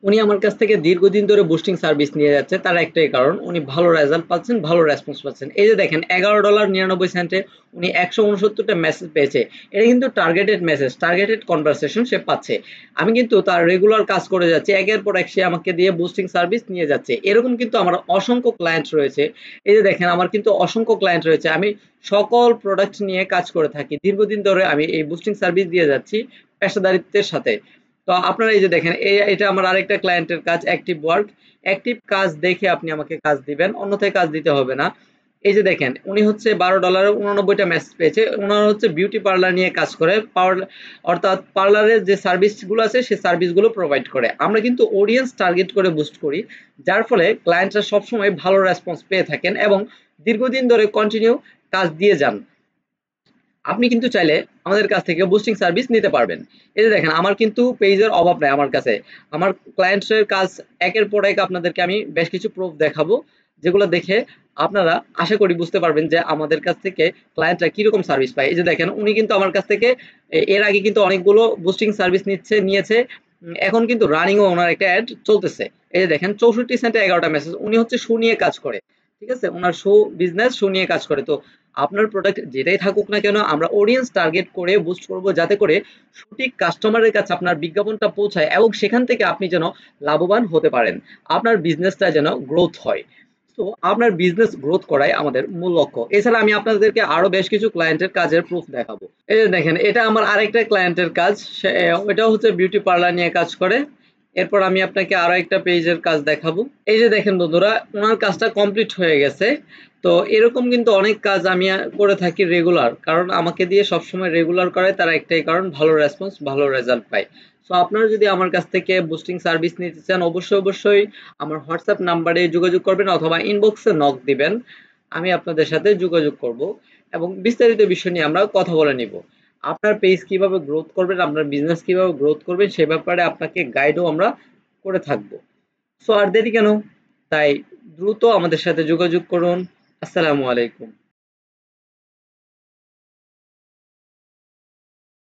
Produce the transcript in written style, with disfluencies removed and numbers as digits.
উনি আমার কাছ থেকে দীর্ঘদিন ধরে বুস্টিং সার্ভিস নিয়ে যাচ্ছে, তার একটাই কারণ উনি ভালো রেজাল্ট পাচ্ছেন, ভালো রেসপন্স পাচ্ছেন। এই যে দেখেন $11.99 উনি 169টা মেসেজ পেয়েছে। এটা কিন্তু টার্গেটেড মেসেজ, টার্গেটেড কনভারসেশন সে পাচ্ছে। আমি কিন্তু তার রেগুলার কাজ করে যাচ্ছি, একের পর এক সে আমাকে দিয়ে বুস্টিং সার্ভিস নিয়ে যাচ্ছে। এরকম কিন্তু আমার অসংখ্য ক্লায়েন্ট রয়েছে। এই যে দেখেন আমার কিন্তু অসংখ্য ক্লায়েন্ট রয়েছে। আমি সকল প্রোডাক্ট নিয়ে কাজ করে থাকি, দীর্ঘদিন ধরে আমি এই বুস্টিং সার্ভিস দিয়ে যাচ্ছি পেশাদারিত্বের সাথে। তো আপনারা এই যে দেখেন এটা আমার আরেকটা ক্লায়েন্টের কাজ, অ্যাক্টিভ ওয়ার্ক। অ্যাক্টিভ কাজ দেখে আপনি আমাকে কাজ দিবেন, অন্যথায় কাজ দিতে হবে না। এই যে দেখেন উনি হচ্ছে $12.89টা মেসেজ পেয়েছে। ওনার হচ্ছে বিউটি পার্লার নিয়ে কাজ করে, অর্থাৎ পার্লারের যে সার্ভিসগুলো আছে সেই সার্ভিসগুলো প্রোভাইড করে। আমরা কিন্তু অডিয়েন্স টার্গেট করে বুস্ট করি, যার ফলে ক্লায়েন্টরা সবসময় ভালো রেসপন্স পেয়ে থাকেন এবং দীর্ঘদিন ধরে কন্টিনিউ কাজ দিয়ে যান। আপনি কিন্তু চাইলে আমাদের কাছ থেকে বুস্টিং সার্ভিস নিতে পারবেন। এই যে দেখেন আমার কিন্তু পেজের অভাব নাই আমার কাছে। আমার ক্লায়েন্টসের কাজ একের পর এক আপনাদেরকে আমি বেশ কিছু প্রুফ দেখাবো, যেগুলো দেখে আপনারা আশা করি বুঝতে পারবেন যে আমাদের কাছ থেকে ক্লায়েন্টরা কিরকম সার্ভিস পায়। এই যে দেখেন উনি কিন্তু আমার কাছ থেকে এর আগে কিন্তু অনেকগুলো বুস্টিং সার্ভিস নিয়েছে। এখন কিন্তু রানিংও ওনার একটা অ্যাড চলতেছে। এই যে দেখেন 64 সেন্টে 11টা মেসেজ। উনি হচ্ছে শু নিয়ে কাজ করে, ঠিক আছে? ওনার শু বিজনেস, শু নিয়ে কাজ করে। তো আপনার প্রোডাক্ট যেটাই থাকুক না কেন আমরা অডিয়েন্স টার্গেট করে বুস্ট করব, যাতে করে সঠিক কাস্টমারের কাছে আপনার বিজ্ঞাপনটা পৌঁছায় এবং সেখান থেকে আপনি যেন লাভবান হতে পারেন, আপনার বিজনেসটা যেন গ্রোথ হয়। তো আপনার বিজনেস গ্রোথ করাই আমাদের মূল লক্ষ্য। এছাড়া আমি আপনাদেরকে আরো বেশ কিছু ক্লায়েন্টের কাজের প্রুফ দেখাবো। এই যে দেখেন এটা আমার আরেকটা ক্লায়েন্টের কাজ, ওইটাও হচ্ছে বিউটি পার্লার নিয়ে কাজ করে। এরপর আমি আপনাকে আরো একটা পেজের কাজ দেখাবো। এই যে দেখেন বন্ধুরা, ওনার কাজটা কমপ্লিট হয়ে গেছে। তো এরকম কিন্তু অনেক কাজ আমি করে থাকি রেগুলার, কারণ আমাকে দিয়ে সবসময় রেগুলার করায় তার একটাই কারণ, ভালো রেসপন্স, ভালো রেজাল্ট পাই। সো আপনারা যদি আমার কাছ থেকে বুস্টিং সার্ভিস নিতে চান অবশ্যই আমার হোয়াটসঅ্যাপ নাম্বারে যোগাযোগ করবেন অথবা ইনবক্সে নক দিবেন। আমি আপনাদের সাথে যোগাযোগ করব এবং বিস্তারিত বিষয় নিয়ে আমরা কথা বলে নিব। আপনার পেজ কিভাবে গ্রোথ করবেন, আপনার বিজনেস কিভাবে গ্রোথ করবেন সে ব্যাপারে আপনাকে গাইডও আমরা করে থাকবো। সো আর দেরি কেন, তাই দ্রুত আমাদের সাথে যোগাযোগ করুন। আসসালামু আলাইকুম।